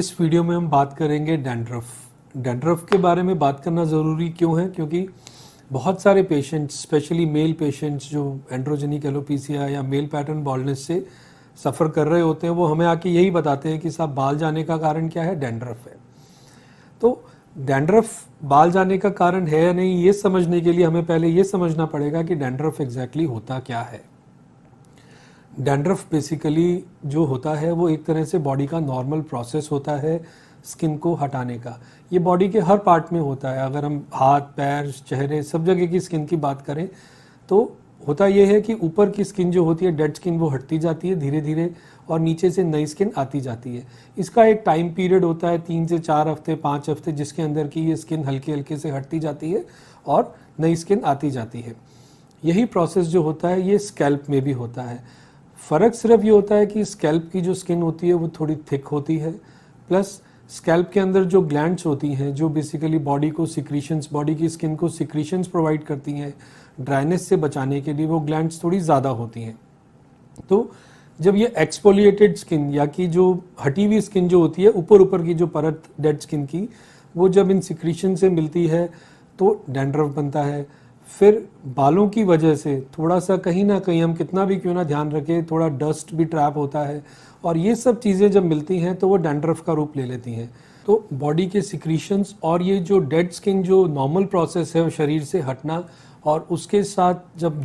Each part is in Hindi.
इस वीडियो में हम बात करेंगे डैंड्रफ के बारे में बात करना ज़रूरी क्यों है, क्योंकि बहुत सारे पेशेंट्स, स्पेशली मेल पेशेंट्स जो एंड्रोजेनिक एलोपेशिया या मेल पैटर्न बॉल्डनेस से सफ़र कर रहे होते हैं, वो हमें आके यही बताते हैं कि साहब बाल जाने का कारण क्या है, डैंड्रफ है। तो डैंड्रफ बाल जाने का कारण है या नहीं, ये समझने के लिए हमें पहले ये समझना पड़ेगा कि डैंड्रफ एग्जैक्टली होता क्या है। डैंड्रफ बेसिकली जो होता है वो एक तरह से बॉडी का नॉर्मल प्रोसेस होता है स्किन को हटाने का। ये बॉडी के हर पार्ट में होता है। अगर हम हाथ, पैर, चेहरे, सब जगह की स्किन की बात करें तो होता ये है कि ऊपर की स्किन जो होती है, डेड स्किन, वो हटती जाती है धीरे धीरे और नीचे से नई स्किन आती जाती है। इसका एक टाइम पीरियड होता है 3 से 4 हफ्ते, 5 हफ्ते, जिसके अंदर की ये स्किन हल्के हल्के से हटती जाती है और नई स्किन आती जाती है। यही प्रोसेस जो होता है ये स्कैल्प में भी होता है। फ़र्क सिर्फ ये होता है कि स्कैल्प की जो स्किन होती है वो थोड़ी थिक होती है, प्लस स्कैल्प के अंदर जो ग्लैंड्स होती हैं जो बेसिकली बॉडी को सिक्रीशंस, बॉडी की स्किन को सिक्रीशंस प्रोवाइड करती हैं ड्राइनेस से बचाने के लिए, वो ग्लैंड्स थोड़ी ज़्यादा होती हैं। तो जब ये एक्सफोलिएटेड स्किन या कि जो हटी हुई स्किन जो होती है, ऊपर ऊपर की जो परत डेड स्किन की, वो जब इन सिक्रीशन से मिलती है तो डैंड्रफ बनता है। फिर बालों की वजह से थोड़ा सा कहीं ना कहीं, हम कितना भी क्यों ना ध्यान रखें, थोड़ा डस्ट भी ट्रैप होता है और ये सब चीज़ें जब मिलती हैं तो वो डैंड्रफ का रूप ले लेती हैं। तो बॉडी के सिक्रीशंस और ये जो डेड स्किन जो नॉर्मल प्रोसेस है वो शरीर से हटना, और उसके साथ जब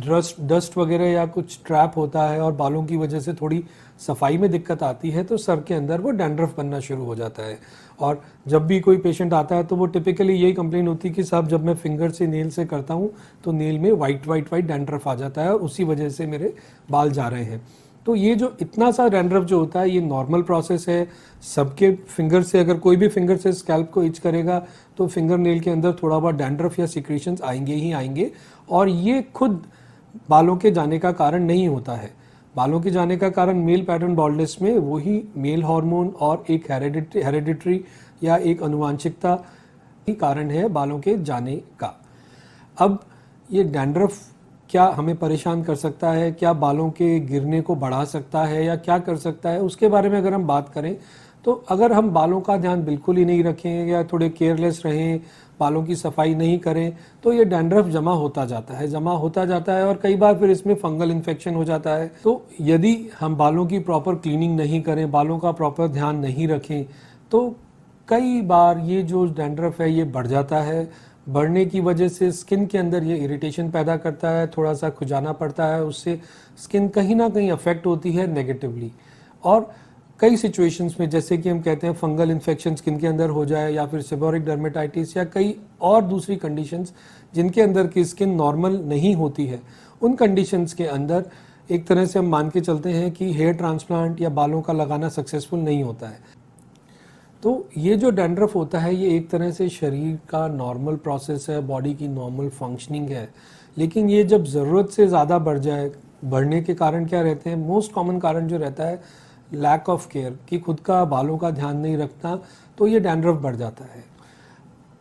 डस्ट वगैरह या कुछ ट्रैप होता है और बालों की वजह से थोड़ी सफाई में दिक्कत आती है तो सर के अंदर वो डैंड्रफ बनना शुरू हो जाता है। और जब भी कोई पेशेंट आता है तो वो टिपिकली यही कंप्लेन होती है कि साहब जब मैं फिंगर से नेल से करता हूँ तो नेल में वाइट डैंड्रफ आ जाता है और उसी वजह से मेरे बाल जा रहे हैं। तो ये जो इतना सा डैंड्रफ जो होता है ये नॉर्मल प्रोसेस है। सबके फिंगर से, अगर कोई भी फिंगर से स्कैल्प को इच करेगा तो फिंगर नेल के अंदर थोड़ा बहुत डैंड्रफ या सिक्रीशंस आएंगे ही आएंगे, और ये खुद बालों के जाने का कारण नहीं होता है। बालों के जाने का कारण मेल पैटर्न बॉल्डनेस में वही मेल हार्मोन और एक हेरिडिटरी या एक अनुवांशिकता ही कारण है बालों के जाने का। अब ये डैंड्रफ क्या हमें परेशान कर सकता है, क्या बालों के गिरने को बढ़ा सकता है या क्या कर सकता है, उसके बारे में अगर हम बात करें तो अगर हम बालों का ध्यान बिल्कुल ही नहीं रखें या थोड़े केयरलेस रहें, बालों की सफाई नहीं करें, तो ये डैंड्रफ जमा होता जाता है और कई बार फिर इसमें फंगल इन्फेक्शन हो जाता है। तो यदि हम बालों की प्रॉपर क्लीनिंग नहीं करें, बालों का प्रॉपर ध्यान नहीं रखें, तो कई बार ये जो डैंड्रफ है ये बढ़ जाता है। बढ़ने की वजह से स्किन के अंदर ये इरिटेशन पैदा करता है, थोड़ा सा खुजाना पड़ता है, उससे स्किन कहीं ना कहीं अफेक्ट होती है नेगेटिवली। और कई सिचुएशंस में, जैसे कि हम कहते हैं फंगल इन्फेक्शन स्किन के अंदर हो जाए या फिर सेबोरिक डर्मेटाइटिस या कई और दूसरी कंडीशंस जिनके अंदर की स्किन नॉर्मल नहीं होती है, उन कंडीशंस के अंदर एक तरह से हम मान के चलते हैं कि हेयर ट्रांसप्लांट या बालों का लगाना सक्सेसफुल नहीं होता है। तो ये जो डैंड्रफ होता है ये एक तरह से शरीर का नॉर्मल प्रोसेस है, बॉडी की नॉर्मल फंक्शनिंग है, लेकिन ये जब ज़रूरत से ज़्यादा बढ़ जाए, बढ़ने के कारण क्या रहते हैं, मोस्ट कॉमन कारण जो रहता है लैक ऑफ केयर, कि खुद का बालों का ध्यान नहीं रखना, तो ये डैंड्रफ बढ़ जाता है।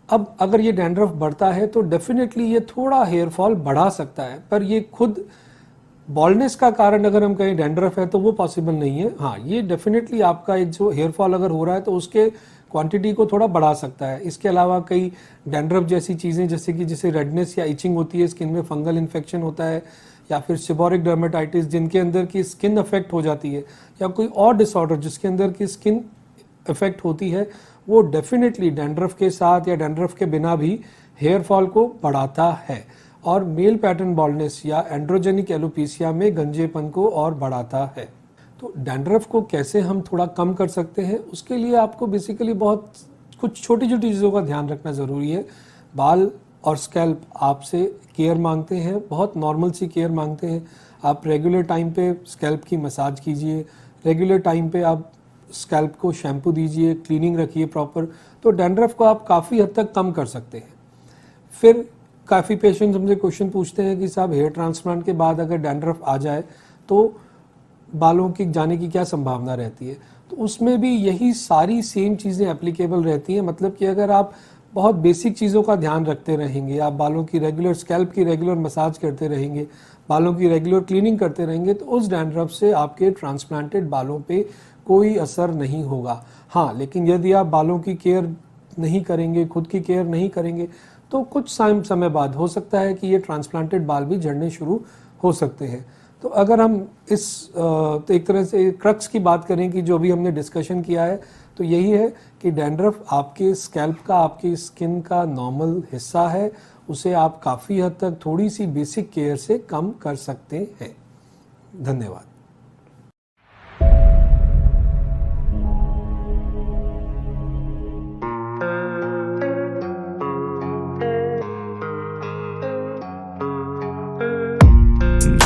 अब अगर ये डैंड्रफ बढ़ता है तो डेफिनेटली ये थोड़ा हेयर फॉल बढ़ा सकता है, पर ये खुद बॉल्डनेस का कारण अगर हम कहें डैंड्रफ है तो वो पॉसिबल नहीं है। हाँ, ये डेफिनेटली आपका एक जो हेयर फॉल अगर हो रहा है तो उसके क्वांटिटी को थोड़ा बढ़ा सकता है। इसके अलावा कई डैंड्रफ जैसी चीज़ें, जैसे कि जिसे रेडनेस या इचिंग होती है स्किन में, फंगल इन्फेक्शन होता है या फिर सेबोरिक डर्मेटाइटिस जिनके अंदर की स्किन अफेक्ट हो जाती है, या कोई और डिसऑर्डर जिसके अंदर की स्किन अफेक्ट होती है, वो डेफिनेटली डैंड्रफ के साथ या डैंड्रफ के बिना भी हेयर फॉल को बढ़ाता है और मेल पैटर्न बॉल्डनेस या एंड्रोजेनिक एलोपेशिया में गंजेपन को और बढ़ाता है। तो डैंड्रफ को कैसे हम थोड़ा कम कर सकते हैं, उसके लिए आपको बेसिकली बहुत कुछ छोटी छोटी चीज़ों का ध्यान रखना ज़रूरी है। बाल और स्कैल्प आपसे केयर मांगते हैं, बहुत नॉर्मल सी केयर मांगते हैं। आप रेगुलर टाइम पे स्कैल्प की मसाज कीजिए, रेगुलर टाइम पे आप स्कैल्प को शैम्पू दीजिए, क्लीनिंग रखिए प्रॉपर, तो डैंड्रफ को आप काफ़ी हद तक कम कर सकते हैं। फिर काफ़ी पेशेंट्स हमसे क्वेश्चन पूछते हैं कि साहब हेयर ट्रांसप्लांट के बाद अगर डैंड्रफ आ जाए तो बालों के जाने की क्या संभावना रहती है, तो उसमें भी यही सारी सेम चीज़ें एप्लीकेबल रहती हैं। मतलब कि अगर आप बहुत बेसिक चीज़ों का ध्यान रखते रहेंगे, आप बालों की रेगुलर, स्कैल्प की रेगुलर मसाज करते रहेंगे, बालों की रेगुलर क्लीनिंग करते रहेंगे, तो उस डैंड्रफ से आपके ट्रांसप्लांटेड बालों पे कोई असर नहीं होगा। हाँ, लेकिन यदि आप बालों की केयर नहीं करेंगे, खुद की केयर नहीं करेंगे, तो कुछ समय बाद हो सकता है कि ये ट्रांसप्लांटेड बाल भी झड़ने शुरू हो सकते हैं। तो अगर हम इस तो एक तरह से क्रक्स की बात करें कि जो भी हमने डिस्कशन किया है, तो यही है कि डैंड्रफ आपके स्कैल्प का, आपकी स्किन का नॉर्मल हिस्सा है। उसे आप काफ़ी हद तक थोड़ी सी बेसिक केयर से कम कर सकते हैं। धन्यवाद।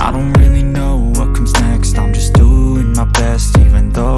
I don't really